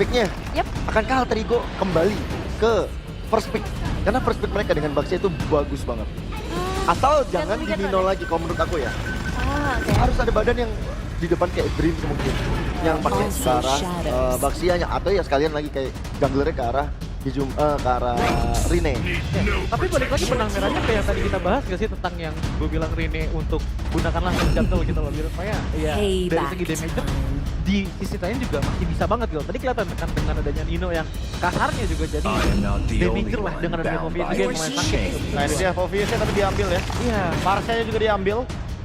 pick-nya. Yep. Akankah Alter Ego kembali ke first pick? Karena first pick mereka dengan Baxia itu bagus banget. Asal jangan di Nino lagi kalau menurut aku ya. Oke. Harus ada badan yang di depan kayak Dream mungkin. Yang pakai ke arah Baxianya atau ya sekalian lagi kayak junglernya ke arah ke arah Rene. Tapi balik lagi benang merahnya kayak yang tadi kita bahas gak sih tentang yang gue bilang Rene untuk gunakanlah jungle gitu loh. Biar supaya ya dari segi damage di sisi lain juga masih bisa banget gitu. Tadi kelihatan kan dengan adanya Nino yang kasarnya juga jadi damager lah dengan adanya Mobius juga yang main sakit gitu. Nah ini dia Mobiusnya tapi diambil ya. Iya. Parsianya juga diambil.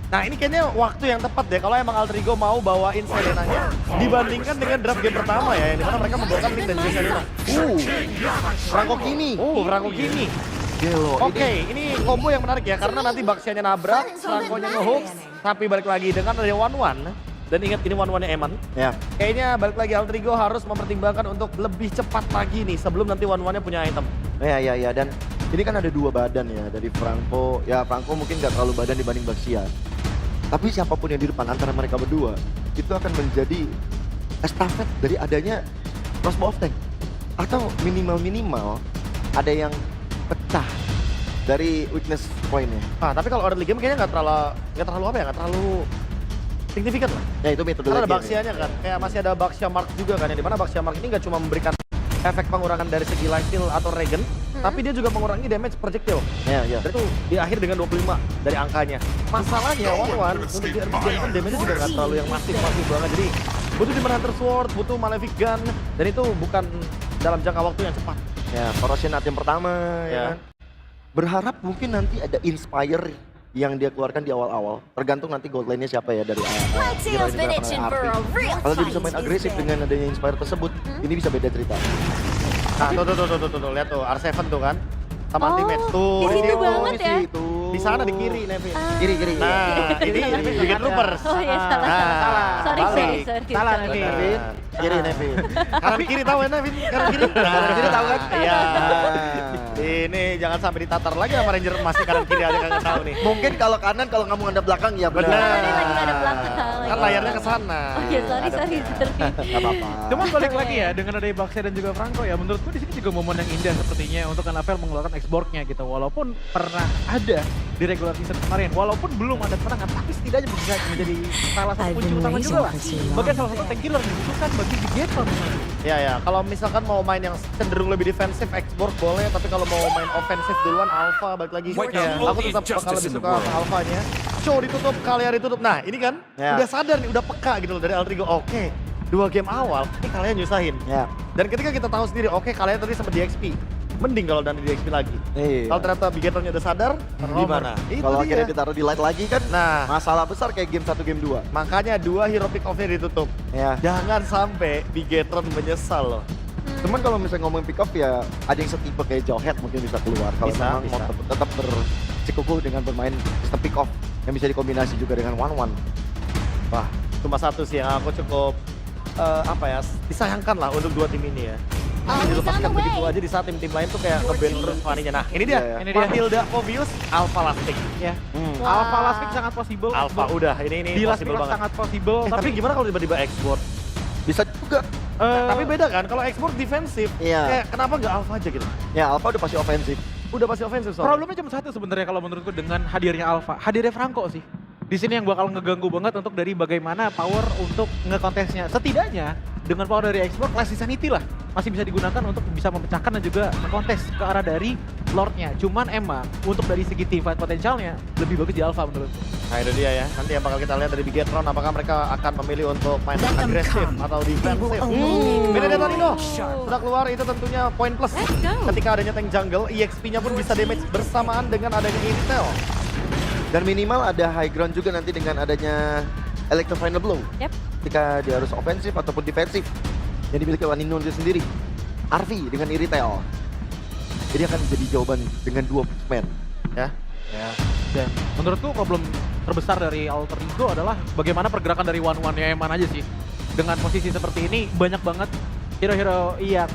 Nah ini kayaknya waktu yang tepat deh kalau emang Alter Ego mau bawain Selenanya dibandingkan dengan draft game pertama ya, yang dimana mereka membawakan Mid dan Selena. Franco Kini. Franco Kini. Gelo. Oke, ini combo yang menarik ya karena nanti Baxianya nabrak, Franco-nya nge-hook, tapi balik lagi dengan ada 1-1. Dan ingat ini 1-1-nya Eman. Ya. Kayaknya balik lagi Alter Ego harus mempertimbangkan untuk lebih cepat lagi nih sebelum nanti 1-1-nya punya item. Ya, dan ini kan ada dua badan ya dari Franco. Ya Franco mungkin gak terlalu badan dibanding Baxia. Tapi siapapun yang di depan antara mereka berdua itu akan menjadi estafet dari adanya crossbow of tank. Atau minimal ada yang pecah dari weakness point-nya. Nah, tapi kalau early game kayaknya nggak terlalu apa ya, nggak terlalu signifikan lah. Ya itu metode Karena ada lagi. Baxianya kan, kayak masih ada Baxia Mark juga kan, yang dimana Baxia Mark ini nggak cuma memberikan efek pengurangan dari segi life steal atau regen, tapi dia juga mengurangi damage projectile. Ya. Dan itu di akhir dengan 25 dari angkanya. Masalahnya one untuk di early game kan damage-nya juga nggak terlalu yang masif banget. Jadi butuh Demon Hunter Sword, butuh Malefic Gun, dan itu bukan dalam jangka waktu yang cepat. Ya, Corrosion Art yang pertama ya kan. Berharap mungkin nanti ada Inspire yang dia keluarkan di awal-awal. Tergantung nanti gold line-nya siapa ya dari Kalau dia bisa main agresif dengan adanya Inspire tersebut, ini bisa beda cerita. Nah, tuh, lihat tuh, R7 tuh kan. Sama teammates tuh. Di situ itu. banget ya. Di sana di kiri, Nevin. Kiri. Nah, ini Bikin Troopers. Oh iya, salah. Nah, Sorry. Salah, Sorry. Nevin. Nevin, kiri Nevin. Kanan kiri tahu ya, Nevin? Kanan kiri. Kanan kiri tahu kan? Iya. Ini jangan sampai ditatar lagi sama Ranger masih kanan kiri aja nggak tahu nih. Mungkin kalau kanan, kalau kamu ngadep belakang ya benar. Benar. Ini lagi ada belakang. Kan layarnya ke sana. Oh iya, sorry. Gak apa-apa. Cuman balik lagi ya dengan ada Baxia dan juga Franco ya, menurutku di sini juga momen yang indah sepertinya untuk NFL mengeluarkan X-Borg-nya gitu. Walaupun pernah ada di regular season kemarin, walaupun belum ada kemenangan, tapi setidaknya bisa menjadi salah satu kunci utama juga lah. Bagian salah satu tank killer yang dibutuhkan bagi Bigetron. Ya, kalau misalkan mau main yang cenderung lebih defensif, X-Borg boleh, tapi kalau mau main ofensif duluan, Alpha balik lagi. Aku tetap bakal lebih suka Alpha-nya. Show ditutup, kalian ditutup. Nah, ini kan udah sadar nih, udah peka gitu loh dari Alter Ego. Oke, 2 game awal, ini kalian nyusahin. Ya. Dan ketika kita tahu sendiri, oke kalian tadi sempat di XP. Mending kalau dan di XP lagi. Iya. Kalau ternyata Bigetronnya udah sadar, Gimana? Itu Kalau dia. akhirnya ditaruh di light lagi kan Nah, masalah besar kayak game 1, game 2. makanya 2 hero pick off-nya ditutup. Ya. Jangan sampai Bigetron menyesal loh. Cuman kalau misalnya ngomong pick off ya ada yang setipe kayak Jawhead mungkin bisa keluar. Kalau Bisa, memang mau bisa. tetap bersikukuh dengan bermain sistem pick off yang bisa dikombinasi juga dengan 1-1. Wah, cuma satu sih yang aku cukup disayangkan lah untuk 2 tim ini ya. Dilepaskan begitu aja di saat tim-tim lain tuh kayak nge-ban terus Fanny-nya. Nah, ini dia. Iya, ini dia. Matilda, Mobius, Alpha Lastic. Ya. Wow. Alpha last pick sangat possible. Alpha udah, ini di last pick possible banget. sangat possible. Tapi gimana kalau tiba-tiba export? Bisa juga. Tapi beda kan, kalau export defensif, Iya. kayak kenapa nggak Alpha aja gitu? Ya Alpha udah pasti ofensif. Udah pasti offensive soalnya. problemnya cuma satu sebenarnya kalau menurutku dengan hadirnya Alpha, hadirnya Franco sih. Di sini yang bakal ngeganggu banget untuk dari bagaimana power untuk ngekontesnya. Setidaknya dengan power dari Xbox, Class Insanity lah masih bisa digunakan untuk bisa memecahkan dan juga mengkontes ke arah dari Lordnya. Cuman emang untuk dari segi team fight potensialnya lebih bagus di Alpha menurutku. Nah itu dia ya, nanti yang bakal kita lihat dari Bigetron apakah mereka akan memilih untuk main agresif atau defensif. Beda dari Nino, sudah keluar itu tentunya poin plus. Ketika adanya tank jungle, EXP-nya pun bisa damage bersamaan dengan adanya Intel. Dan minimal ada high ground juga nanti dengan adanya Electro Final Blow. Yep. Ketika dia harus ofensif ataupun defensif yang dimiliki oleh Nino itu sendiri. Arvi dengan Iritel. Jadi akan jadi jawaban dengan 2 man. Ya. Dan menurutku problem terbesar dari Alter Ego adalah bagaimana pergerakan dari one-one-nya Eman aja sih. Dengan posisi seperti ini banyak banget hero-hero yang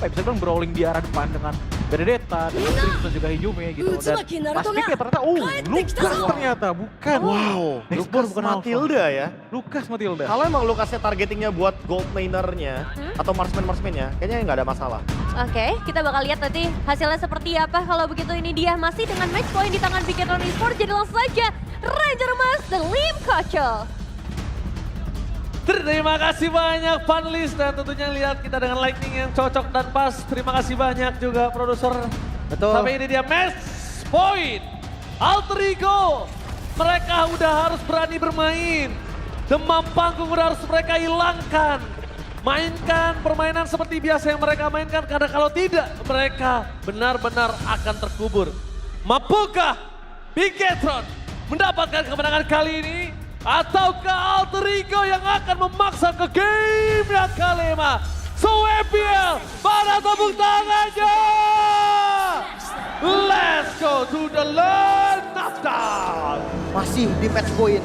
bisa bilang brawling di arah depan dengan Benedetta, dengan Crimson juga Hijume gitu. Dan pas pick ya ternyata, Lukas ternyata, bukan. Wow, Next Lukas bukan Alpha. Matilda ya. Lukas Matilda. Kalau emang Lukasnya targetingnya buat gold lanernya atau marksman-marksmannya, kayaknya nggak ada masalah. Oke, kita bakal lihat nanti hasilnya seperti apa. Kalau begitu ini dia masih dengan match point di tangan Bigetron Esports. Jadi langsung saja Ranger Mas dan Lim Kocho. Terima kasih banyak panelis dan tentunya lihat kita dengan lightning yang cocok dan pas. Terima kasih banyak juga produser. Betul. Sampai ini dia match point. Alter Ego. Mereka udah harus berani bermain. Demam panggung udah harus mereka hilangkan. Mainkan permainan seperti biasa yang mereka mainkan. Karena kalau tidak mereka benar-benar akan terkubur. Mampukah Bigetron mendapatkan kemenangan kali ini? Ataukah Alter Ego yang akan memaksa ke game yang kelima? So FPL, pada tepuk tangannya! Let's go to the land of down! Masih di match point.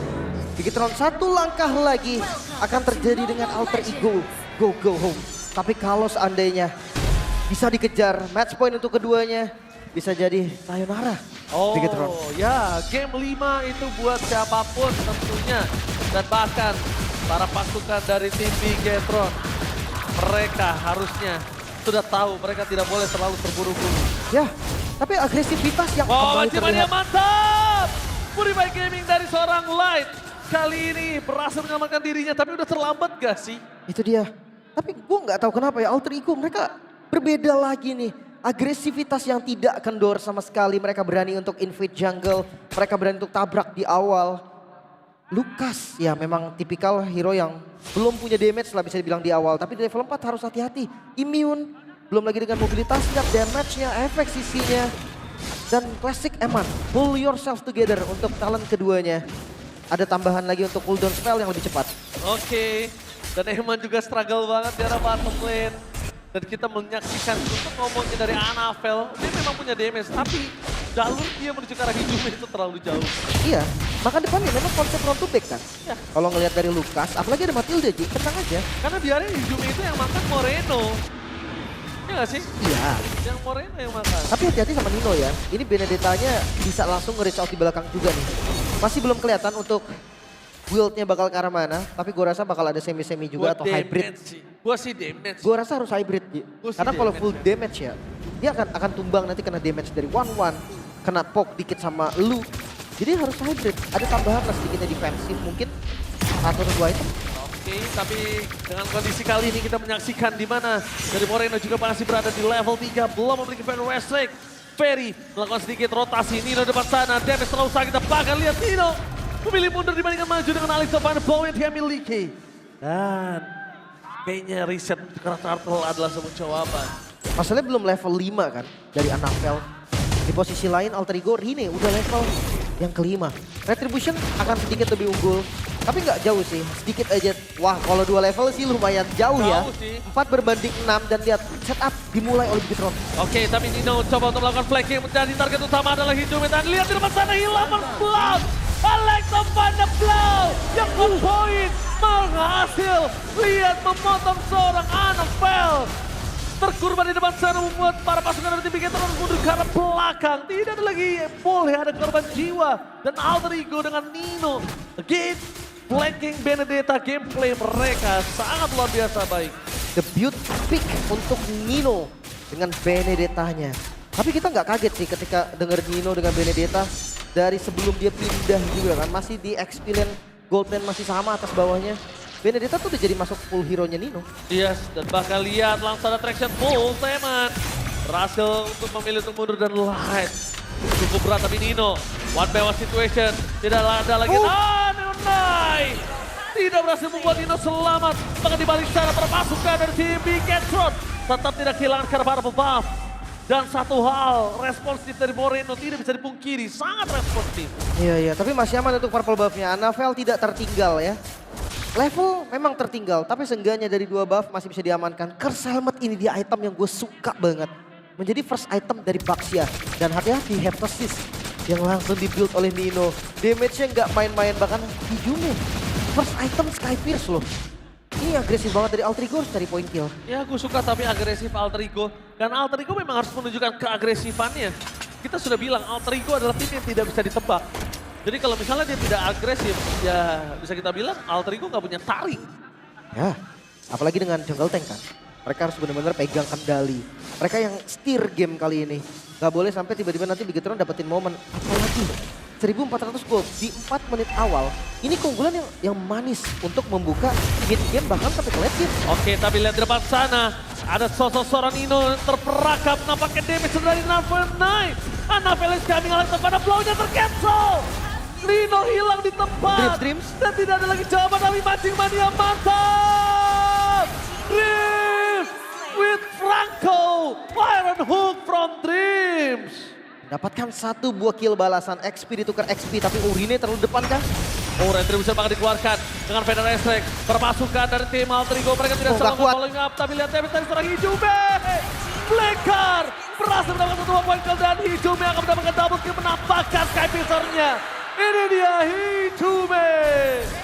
Bigetron satu langkah lagi akan terjadi dengan Alter Ego. Go home. Tapi kalau seandainya bisa dikejar match point untuk keduanya, bisa jadi sayonara. Oh Bigetron. ya, game 5 itu buat siapapun tentunya. Dan bahkan para pasukan dari tim Bigetron, mereka harusnya sudah tahu mereka tidak boleh terlalu terburu-buru. Ya, tapi agresivitas yang Wow, kembali achievement-nya terlihat. mantap! Purify Gaming dari seorang Light. Kali ini berhasil menyelamatkan dirinya, tapi udah terlambat gak sih? Itu dia. Tapi gue nggak tahu kenapa ya Alter Ego mereka berbeda lagi nih. Agresivitas yang tidak kendor sama sekali. Mereka berani untuk invade jungle. Mereka berani untuk tabrak di awal. Lukas ya memang tipikal hero yang belum punya damage lah bisa dibilang di awal. Tapi di level 4 harus hati-hati. Immune. Belum lagi dengan mobilitasnya, damage-nya, efek sisinya. Dan Classic Eman. Pull yourself together untuk talent keduanya. Ada tambahan lagi untuk cooldown spell yang lebih cepat. Oke. Dan Eman juga struggle banget di arah bottom lane. Dan kita menyaksikan untuk ngomongnya dari Anavel, dia memang punya damage, tapi jalur dia menuju ke arah Hijume itu terlalu jauh. Iya, maka depannya memang konsep front to back kan. Ya. Kalau ngelihat dari Lukas, apalagi ada Matilda Ji, tenang aja. Karena biarin Hijume itu yang makan Moreno. Iya gak sih? Iya. Yang Moreno yang makan. Tapi hati-hati sama Nino ya. Ini Benedettanya bisa langsung nge-reach out di belakang juga nih. Masih belum kelihatan untuk build-nya bakal ke arah mana. Tapi gue rasa bakal ada semi-semi juga atau hybrid. Gua sih damage. Gue rasa harus hybrid Ji. Gua sih Karena kalau damage full ya. damage ya, dia akan tumbang nanti kena damage dari 1-1. Kena poke dikit sama lu. Jadi harus hybrid. Ada tambahan lah sedikitnya defensif mungkin. Atau 2 item. Oke, tapi dengan kondisi kali ini kita menyaksikan di mana dari Moreno juga masih berada di level 3, belum memiliki fan Westlake. Ferry melakukan sedikit rotasi, Nino depan sana, damage terlalu sakit, kita bakal lihat Nino memilih mundur dibandingkan maju dengan Alexa Final Blow yang dia miliki. Dan kayaknya riset Turtle adalah sebuah jawaban. Masalahnya belum level 5 kan dari Anavel. Di posisi lain Alter Ego Rine udah level yang kelima. Retribution akan sedikit lebih unggul. Tapi nggak jauh sih, sedikit aja. Wah kalau 2 level sih lumayan jauh ya. Jauh sih. 4 berbanding 6 dan lihat setup dimulai oleh Bigetron. Oke, tapi Nino coba untuk melakukan flanking, menjadi target utama adalah Hijume. Dan lihat di depan sana hilang Blood. Alexa Van der Blow yang on point berhasil. Lihat memotong seorang Anavel. Terkorban di depan sana membuat para pasukan dari tim Bigetron mundur ke arah belakang. Tidak ada lagi boleh ada korban jiwa. Dan Alter Ego dengan Nino. Again, flanking Benedetta, gameplay mereka sangat luar biasa baik. Debut pick untuk Nino dengan Benedettanya. Tapi kita nggak kaget sih ketika denger Nino dengan Benedetta. Dari sebelum dia pindah juga kan, masih di experience Goldman masih sama atas bawahnya. Benedetta tuh udah jadi masuk full hero-nya Nino. Yes, dan bahkan lihat langsung ada traction full Teman. Berhasil untuk memilih untuk mundur dan light. Cukup berat tapi Nino, one by one situation. Tidak ada lagi, Nunai. Tidak berhasil membuat Nino selamat. Bahkan dibalik sana perpasukan dari tim Bigetron. Tetap tidak kehilangan karena buff. Dan satu hal, responsif dari Moreno tidak bisa dipungkiri, sangat responsif. Iya, tapi masih aman untuk purple buff-nya. Anavel tidak tertinggal ya. Level memang tertinggal, tapi seenggaknya dari 2 buff masih bisa diamankan. Curse Helmet ini dia item yang gue suka banget. Menjadi first item dari Baxia. Dan hati-hati, Heptasis yang langsung di-build oleh Nino. Damage-nya nggak main-main, bahkan Hijume. First item Sky Pierce loh. Ini agresif banget dari Alter Ego harus cari point kill. Ya gue suka tapi agresif Alter Ego. Karena Alter Ego memang harus menunjukkan keagresifannya. Kita sudah bilang Alter Ego adalah tim yang tidak bisa ditebak. Jadi kalau misalnya dia tidak agresif, ya bisa kita bilang Alter Ego nggak punya taring. Ya, apalagi dengan jungle tank kan. Mereka harus benar-benar pegang kendali. Mereka yang steer game kali ini. Gak boleh sampai tiba-tiba nanti Bigetron dapetin momen. Apalagi 1400 gold di 4 menit awal. Ini keunggulan yang manis untuk membuka mid game bahkan sampai ke late game. Oke, tapi lihat di depan sana. Ada sosok seorang Nino terperangkap. Nampaknya damage dari Navel Knight. Navel is coming pada blow-nya tercancel. Nino hilang di tempat. Dreams. Dan tidak ada lagi jawaban dari mancing mania mantap. Dreams with Franco. Fire and hook from Dreams. Dapatkan 1 buah kill balasan. XP ditukar XP tapi Urine terlalu depan kan. Oh, Retribution bakal dikeluarkan dengan Vader Estrek. Permasukan dari tim Alter Ego. Mereka tidak Oh, serang gak kuat. following up. Tapi lihat damage dari seorang Hijume. Blackcard berhasil mendapatkan 2 point kill dan Hijume akan mendapatkan double kill menampakkan Sky Piercer-nya. Ini dia Hijume.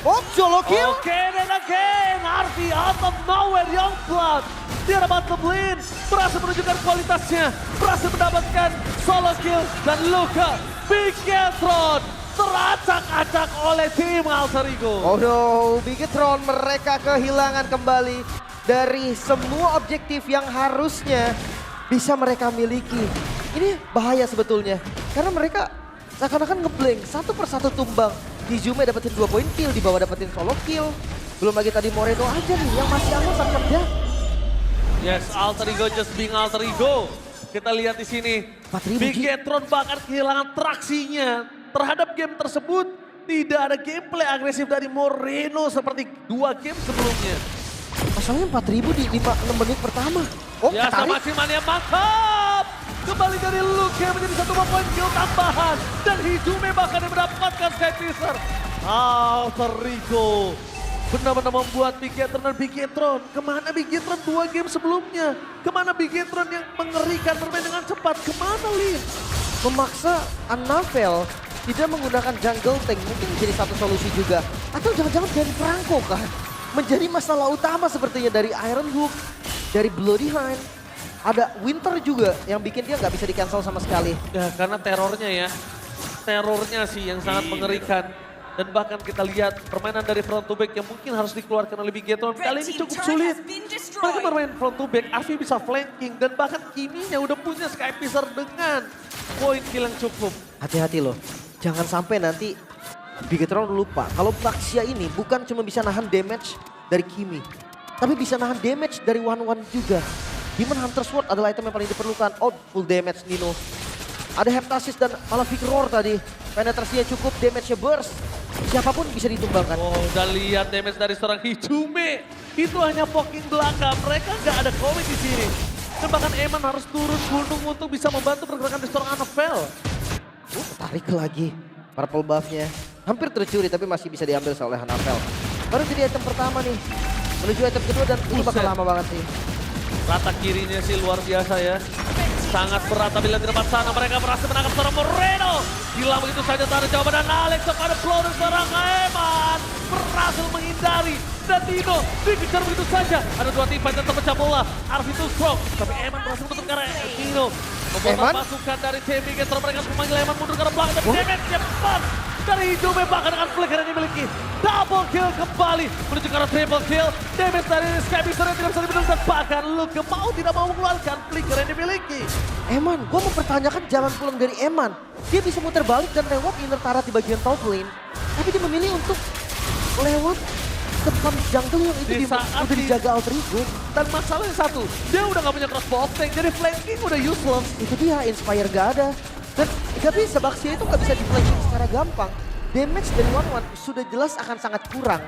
Oh, solo kill. Again and again. Harvey out of nowhere. Youngblood. Dia dapat ngeblin. Berhasil menunjukkan kualitasnya. Berhasil mendapatkan solo kill. Dan Luka Bigetron teracak-acak oleh tim Alter Ego. Oh no, Bigetron mereka kehilangan kembali dari semua objektif yang harusnya bisa mereka miliki. Ini bahaya sebetulnya. Karena mereka seakan-akan ngeblank, satu persatu tumbang. Hijume dapetin 2 point kill, di bawah dapetin solo kill. Belum lagi tadi Moreno aja nih yang masih angkat kerja. Yes, Alter Ego just being Alter Ego. Kita lihat di sini, 4.000 Bigetron bahkan kehilangan traksinya terhadap game tersebut. Tidak ada gameplay agresif dari Moreno seperti 2 game sebelumnya. Masalahnya 4.000 di 5-6 menit pertama. Oh, Ya, sama ketarik. Cimania mantap. Kembali dari Luke yang menjadi 1 poin kill tambahan. Dan Hijume bahkan yang mendapatkan Sky Piercer. Alter Ego benar-benar membuat Bigetron dan Bigetron. Kemana Bigetron 2 game sebelumnya? Kemana Bigetron yang mengerikan bermain dengan cepat? Kemana Lin? Memaksa Navel tidak menggunakan jungle tank mungkin menjadi satu solusi juga. Atau jangan-jangan dari Franco kan? Menjadi masalah utama sepertinya dari Iron Hook, dari Bloody Hand. Ada Winter juga yang bikin dia nggak bisa di-cancel sama sekali. Ya karena terornya ya. Terornya sih yang sangat mengerikan. Dan bahkan kita lihat permainan dari front to back yang mungkin harus dikeluarkan oleh Bigetron. Kali ini cukup sulit. Mereka bermain front to back, Avi bisa flanking. Dan bahkan Kiminya udah punya Sky Piercer dengan poin kill yang cukup. Hati-hati loh, jangan sampai nanti Bigetron lupa. Kalau Baxia ini bukan cuma bisa nahan damage dari Kimi. Tapi bisa nahan damage dari One juga. Demon Hunter Sword adalah item yang paling diperlukan. Oh, full damage Nino. Ada Heptasis dan Malefic Roar tadi. Penetrasinya cukup, damage-nya burst. Siapapun bisa ditumbangkan. Oh, dan lihat damage dari seorang Hijume. Itu hanya poking belakang. Mereka nggak ada komit di sini. Dan bahkan Eman harus turun gunung untuk bisa membantu pergerakan dari seorang Navel. Tarik lagi. Purple buff-nya. Hampir tercuri tapi masih bisa diambil oleh Navel. Baru jadi item pertama nih. Menuju item kedua dan ini bakal Buset. lama banget sih. Rata kirinya sih luar biasa ya. Sangat berat tapi lihat di depan sana mereka berhasil menangkap seorang Moreno. Hilang begitu saja tak ada jawaban dan Alex kepada flow dan seorang Eman. Berhasil menghindari dan Dino dikejar begitu saja. Ada 2 tim fight yang terpecah bola. Arvi itu strong tapi Eman berhasil menutup ke arah Dino. Membuat Eman? pasukan dari tim Bigetron mereka harus memanggil Eman mundur ke arah belakang. Tapi damage cepat dari Hijume bahkan dengan flicker yang dimiliki. Double kill kembali menuju ke arah triple kill. Damage dari Sky Piercer yang tidak bisa dibendung dan bahkan Luke mau tidak mau mengeluarkan flicker yang dimiliki. Eman, gue mempertanyakan jalan pulang dari Eman. Dia bisa muter balik dan lewat inner turret di bagian top lane. Tapi dia memilih untuk lewat depan jungle yang itu Di saat udah dijaga Alter Ego. Dan masalahnya satu, dia udah gak punya crossbow tank, jadi flanking udah useless. Itu dia, Inspire gak ada. Dan gak bisa, Baxia itu gak bisa di-flanking secara gampang. Damage dari One sudah jelas akan sangat kurang.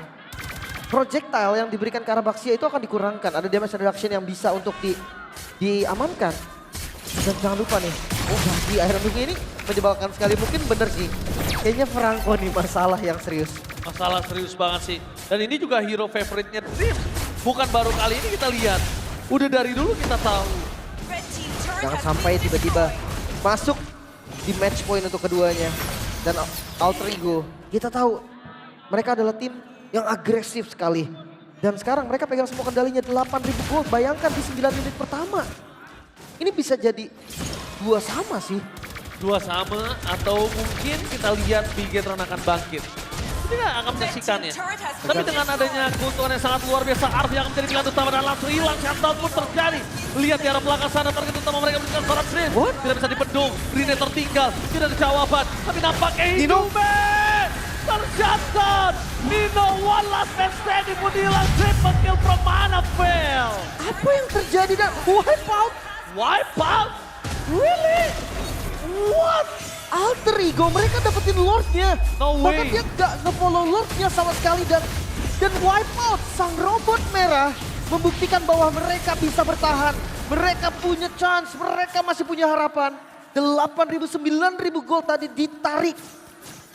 Projectile yang diberikan ke arah Baxia itu akan dikurangkan. Ada damage reduction yang bisa untuk diamankan. Dan jangan lupa nih, di Iron Hook ini menyebalkan sekali. Mungkin bener sih, kayaknya Franco nih masalah yang serius. Masalah serius banget sih. Dan ini juga hero favoritnya Dreams. Bukan baru kali ini kita lihat. Udah dari dulu kita tahu. Jangan sampai tiba-tiba masuk di match point untuk keduanya. Dan Alter Ego, kita tahu mereka adalah tim yang agresif sekali. Dan sekarang mereka pegang semua kendalinya 8.000 gold. Bayangkan di 9 menit pertama. Ini bisa jadi 2 sama sih. 2 sama atau mungkin kita lihat Bigetron akan bangkit. Kita akan menyaksikannya. Tapi dengan adanya keuntungan yang sangat luar biasa, Arfi akan menjadi pilihan utama dan langsung hilang. Shutdown pun terjadi. Lihat di arah belakang sana, target utama mereka menunjukkan seorang Green. Tidak bisa dibendung, Green tertinggal, tidak ada jawaban. Tapi nampaknya Hidume tershutdown. Nino one last man standing pun hilang. Triple kill from Anafel. Apa yang terjadi dan wipe out? Wipe out? Really? What? Alter Ego, mereka dapetin Lordnya. No Bahkan way. dia gak nge-follow Lordnya sama sekali dan wipe out. Sang robot merah membuktikan bahwa mereka bisa bertahan. Mereka punya chance, mereka masih punya harapan. 8.000, 9.000 gold tadi ditarik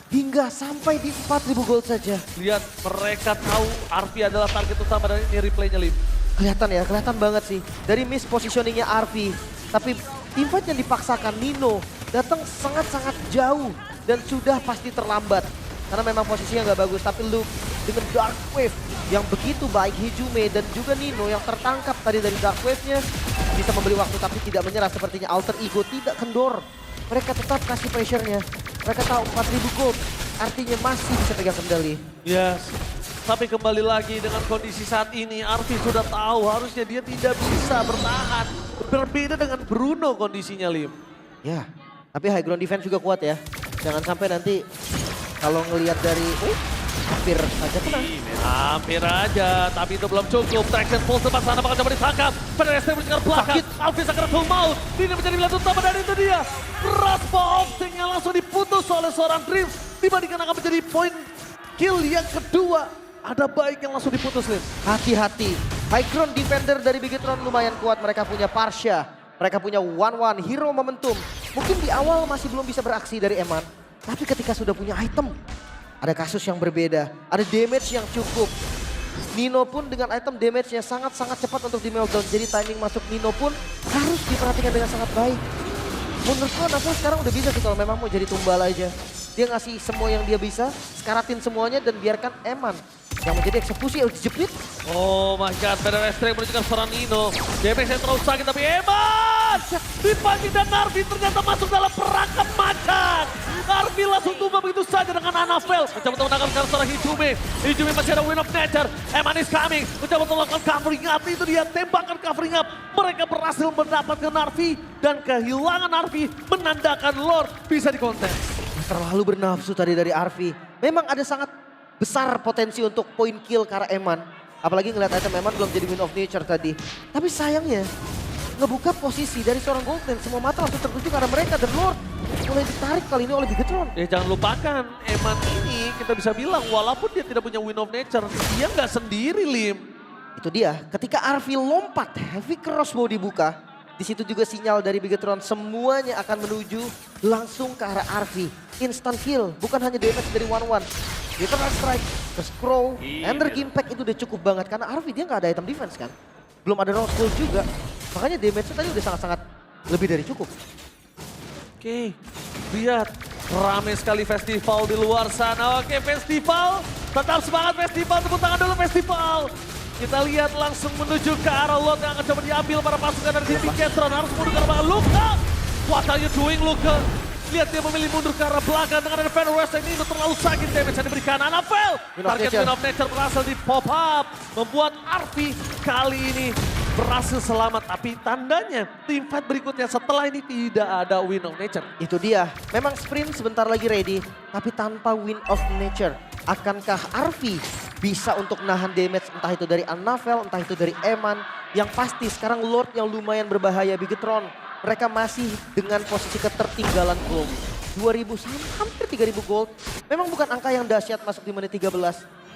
hingga sampai di 4.000 gold saja. Lihat, mereka tahu Arfi adalah target utama dan ini replaynya Lim. Kelihatan ya, kelihatan banget sih. Dari miss positioningnya Arfi. Tapi teamfight yang dipaksakan Nino datang sangat-sangat jauh dan sudah pasti terlambat. Karena memang posisinya nggak bagus. Tapi Luke dengan Dark Wave yang begitu baik, Hijume dan juga Nino yang tertangkap tadi dari Dark Wave-nya bisa memberi waktu tapi tidak menyerah. Sepertinya Alter Ego tidak kendor. Mereka tetap kasih pressure-nya. Mereka tahu 4.000 gold artinya masih bisa pegang kendali. Yes. Tapi kembali lagi dengan kondisi saat ini, Arfi sudah tahu harusnya dia tidak bisa bertahan. Berbeda dengan Bruno kondisinya, Lim. Ya, tapi high ground defense juga kuat ya. Jangan sampai nanti kalau ngelihat dari hampir saja kena. Hampir aja, tapi itu belum cukup. Traction pulse depan sana bakal coba ditangkap. PDST berjalan belakang. Alfi segera full maut. Ini menjadi pilihan utama dan itu dia. Crossbow opting yang langsung diputus oleh seorang Dreams. Dibandingkan akan menjadi poin kill yang kedua. Ada baik yang langsung diputus, Lim. Hati-hati. High ground defender dari Bigetron lumayan kuat. Mereka punya Parsha. Mereka punya One hero momentum. Mungkin di awal masih belum bisa beraksi dari Eman. Tapi ketika sudah punya item, ada kasus yang berbeda. Ada damage yang cukup. Nino pun dengan item damage-nya sangat-sangat cepat untuk di meltdown. Jadi timing masuk Nino pun harus diperhatikan dengan sangat baik. Menurutku Nafel sekarang udah bisa sih kalau memang mau jadi tumbal aja. Dia ngasih semua yang dia bisa, sekaratin semuanya dan biarkan Eman yang menjadi eksekusi yang dijepit. Oh my god, PDST menunjukkan seorang Nino. Damage-nya terlalu sakit tapi Eman! Dipancing dan Narvi ternyata masuk dalam perangkap macan. Narvi langsung tumbang begitu saja dengan Anafel. Mencoba untuk menangkap sekarang seorang Hijume. Hijume masih ada win of nature. Eman is coming. Mencoba untuk melakukan covering up. Itu dia tembakan covering up. Mereka berhasil mendapatkan Narvi. Dan kehilangan Narvi menandakan Lord bisa dikontes. Terlalu bernafsu tadi dari Arfi. Memang ada sangat besar potensi untuk point kill karena Eman. Apalagi ngeliat item Eman belum jadi win of nature tadi. Tapi sayangnya ngebuka posisi dari seorang Golden. Semua mata langsung tertuju karena mereka dan Lord mulai ditarik kali ini oleh Bigetron. Ya jangan lupakan, Eman ini kita bisa bilang walaupun dia tidak punya win of nature, dia nggak sendiri, Lim. Itu dia, ketika Arfi lompat, heavy crossbow dibuka. Di situ juga sinyal dari Bigetron semuanya akan menuju langsung ke arah Arfi. Instant kill, bukan hanya damage dari One. Eternal Strike, terus Crow, Energy Impact itu udah cukup banget. Karena Arfi dia nggak ada item defense kan. Belum ada Rose Gold juga. Makanya damage-nya tadi udah sangat-sangat lebih dari cukup. Oke, lihat ramai sekali festival di luar sana. Oke, festival, tetap semangat festival, tepuk tangan dulu festival. Kita lihat langsung menuju ke arah lot yang akan coba diambil para pasukan dari tim Bigetron. Harus mundur ke arah Luka. What are you doing, Luka? Lihat dia memilih mundur ke arah belakang dengan ada Fan West ini terlalu sakit damage yang diberikan Anafel. Target Win of Nature berhasil di pop up. Membuat Arfi kali ini berhasil selamat. Tapi tandanya tim fight berikutnya setelah ini tidak ada Win of Nature. Itu dia, memang sprint sebentar lagi ready. Tapi tanpa Win of Nature. Akankah Arfi bisa untuk nahan damage entah itu dari Anafel, entah itu dari Eman. Yang pasti sekarang Lord yang lumayan berbahaya Bigetron. Mereka masih dengan posisi ketertinggalan gold. 2.000 hampir 3.000 gold. Memang bukan angka yang dahsyat masuk di menit 13.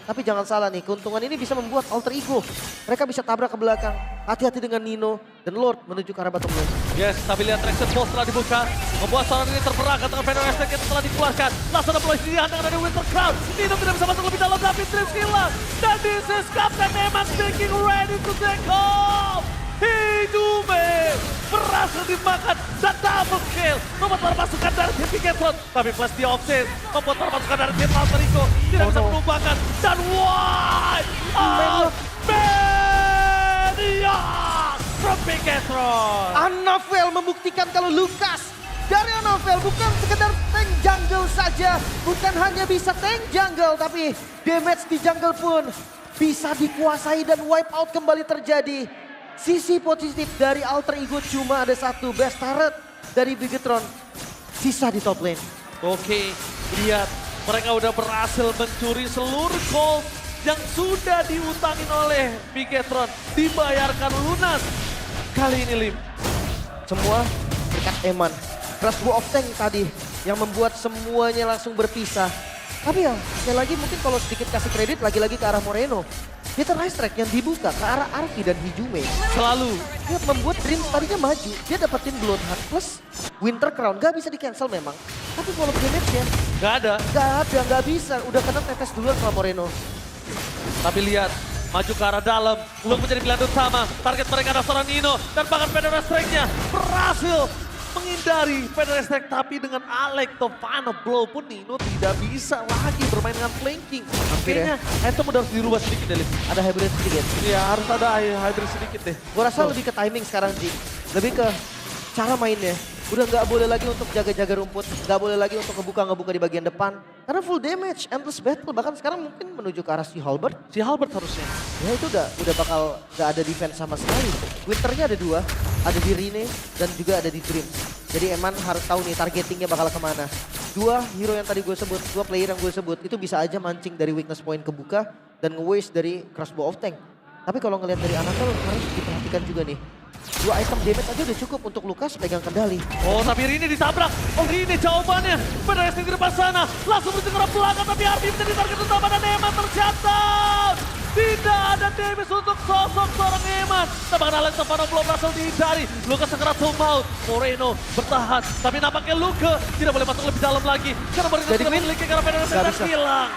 Tapi jangan salah nih, keuntungan ini bisa membuat Alter Ego. Mereka bisa tabrak ke belakang. Hati-hati dengan Nino dan Lord menuju ke arah bottom lane. Yes, tapi lihat traction pulse telah dibuka. Membuat seorang ini terperangkap dengan Venom Estek yang telah dikeluarkan. Langsung ada polisi dihadang dari Winter Crown. Nino tidak bisa masuk lebih dalam tapi Dreams hilang. Dan this is Captain Eman making ready to take off. Hidume berhasil dimakan dan double kill. Membuat para pasukan dari tim Bigetron. Tapi flash di Oxen membuat para pasukan dari tim Alter Ego tidak bisa menumbangkan. Dan wipe out shot from Bigetron. Anavel membuktikan kalau Lucas dari Anavel bukan sekedar tank jungle saja. Bukan hanya bisa tank jungle, tapi damage di jungle pun bisa dikuasai dan wipe out kembali terjadi. Sisi positif dari Alter Ego cuma ada satu, best turret dari Bigetron. Sisa di top lane. Oke, lihat mereka udah berhasil mencuri seluruh gold yang sudah diutangin oleh Bigetron. Dibayarkan lunas. Kali ini Lim. Semua berkat Eman. Crossbow of Tank tadi yang membuat semuanya langsung berpisah. Tapi ya, sekali lagi mungkin kalau sedikit kasih kredit lagi-lagi ke arah Moreno. Dia race track yang dibuka ke arah Arki dan Hijume. Selalu. Dia membuat Dreams tadinya maju. Dia dapetin Bloodhunt plus Winter Crown. Gak bisa di cancel memang. Tapi kalau damage-nya Gak ada. gak bisa. Udah kena tetes duluan sama Moreno. Tapi lihat, maju ke arah dalam. Belum menjadi pilihan utama. Target mereka adalah seorang Nino. Dan bahkan Federer Strike-nya berhasil menghindari Federer Strike. Tapi dengan Alex the final blow pun Nino tidak bisa lagi bermain dengan flanking. Hampir ya. Kayaknya item udah harus dirubah sedikit deh, Lim. Ada hybrid sedikit. Iya, harus ada hybrid sedikit deh. Gue rasa lebih ke timing sekarang, Ji. Lebih ke cara mainnya. Udah nggak boleh lagi untuk jaga-jaga rumput. Nggak boleh lagi untuk ngebuka-ngebuka di bagian depan. Karena full damage, endless battle. Bahkan sekarang mungkin menuju ke arah si Halberd. Si Halbert harusnya. Ya itu udah bakal nggak ada defense sama sekali. Winternya ada dua. Ada di Rene dan juga ada di Dreams. Jadi Eman harus tahu nih targetingnya bakal kemana. Dua hero yang tadi gue sebut, dua player yang gue sebut. Itu bisa aja mancing dari weakness point kebuka. Dan nge-waste dari Crossbow of Tank. Tapi kalau ngelihat dari Anavel harus diperhatikan juga nih. Dua item damage aja udah cukup untuk Lucas pegang kendali. Oh, tapi Rini ditabrak. Oh, Rini jawabannya. Federer Strike di depan sana. Langsung menuju ke arah belakang, tapi Arby menjadi target utama dan Eman tercatat. Tidak ada damage untuk sosok seorang Eman. Tampakan Alex Savano belum berhasil dihindari. Lucas segera maut. Moreno bertahan. Tapi nampaknya Luke tidak boleh masuk lebih dalam lagi. Karena Moreno Jadi tidak Queen? memiliki karena Federer Strike Nggak dan bisa. hilang.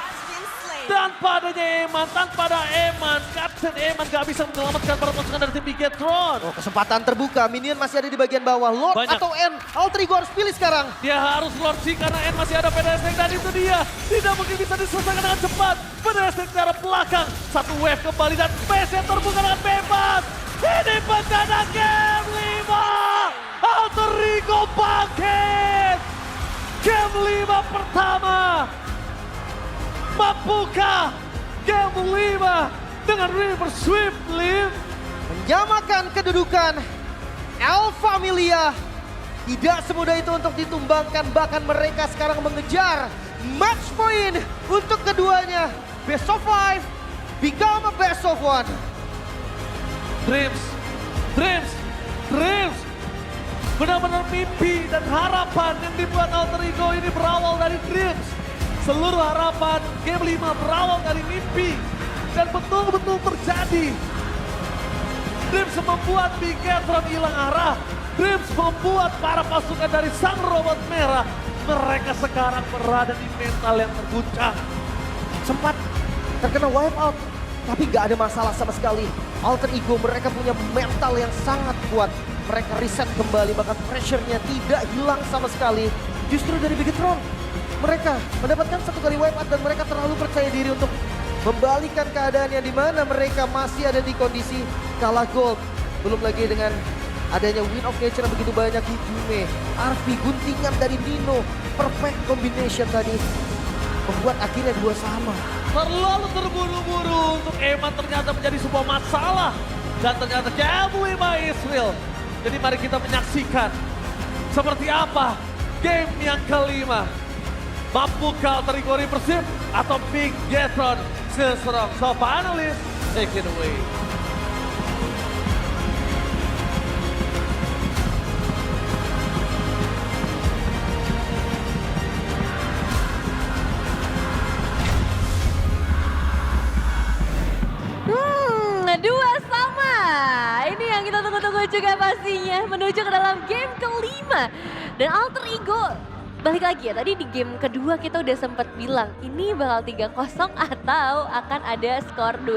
Tanpa adanya Eman, tanpa ada Eman, Kapten Eman gak bisa menyelamatkan para pasukan dari tim Bigetron. Oh, kesempatan terbuka, minion masih ada di bagian bawah. Lord Banyak. atau N, Alter Ego harus pilih sekarang. Dia harus Lord Sing karena N masih ada Federer Strike dan itu dia. Tidak mungkin bisa diselesaikan dengan cepat. Federer Strike ke arah belakang. Satu wave kembali dan face yang terbuka dengan bebas. Ini bencana game 5. Alter Ego bangkit. Game 5 pertama. Mampukah game 5 dengan River Sweep, Lim? Menyamakan kedudukan Alpha Milia. Tidak semudah itu untuk ditumbangkan, bahkan mereka sekarang mengejar match point untuk keduanya. Best of 5 become a best of 1. Dreams, Dreams, Dreams. Benar-benar mimpi dan harapan yang dibuat Alter Ego ini berawal dari Dreams. Seluruh harapan game 5 berawal dari mimpi dan betul-betul terjadi. Dreams membuat Bigetron hilang arah. Dreams membuat para pasukan dari sang robot merah. Mereka sekarang berada di mental yang terguncang. Sempat terkena wipe out, tapi gak ada masalah sama sekali. Alter Ego mereka punya mental yang sangat kuat. Mereka reset kembali, bahkan pressure-nya tidak hilang sama sekali. Justru dari Bigetron, mereka mendapatkan satu kali wipe out dan mereka terlalu percaya diri untuk membalikan keadaan yang dimana mereka masih ada di kondisi kalah gold. Belum lagi dengan adanya Wind of Nature yang begitu banyak, Hijume, Arpi, guntingan dari Nino, perfect combination tadi membuat akhirnya dua sama. Terlalu terburu-buru untuk Eman ternyata menjadi sebuah masalah. Dan ternyata game 5 Israel. Jadi mari kita menyaksikan seperti apa game yang kelima. Mampukah Alter Ego Reversip atau Bigetron seserang? So finalist, take it away. Dua sama. Ini yang kita tunggu-tunggu juga pastinya. Menuju ke dalam game kelima. Dan Alter Ego balik lagi ya, tadi di game kedua kita udah sempat bilang ini bakal 3-0 atau akan ada skor 2-1.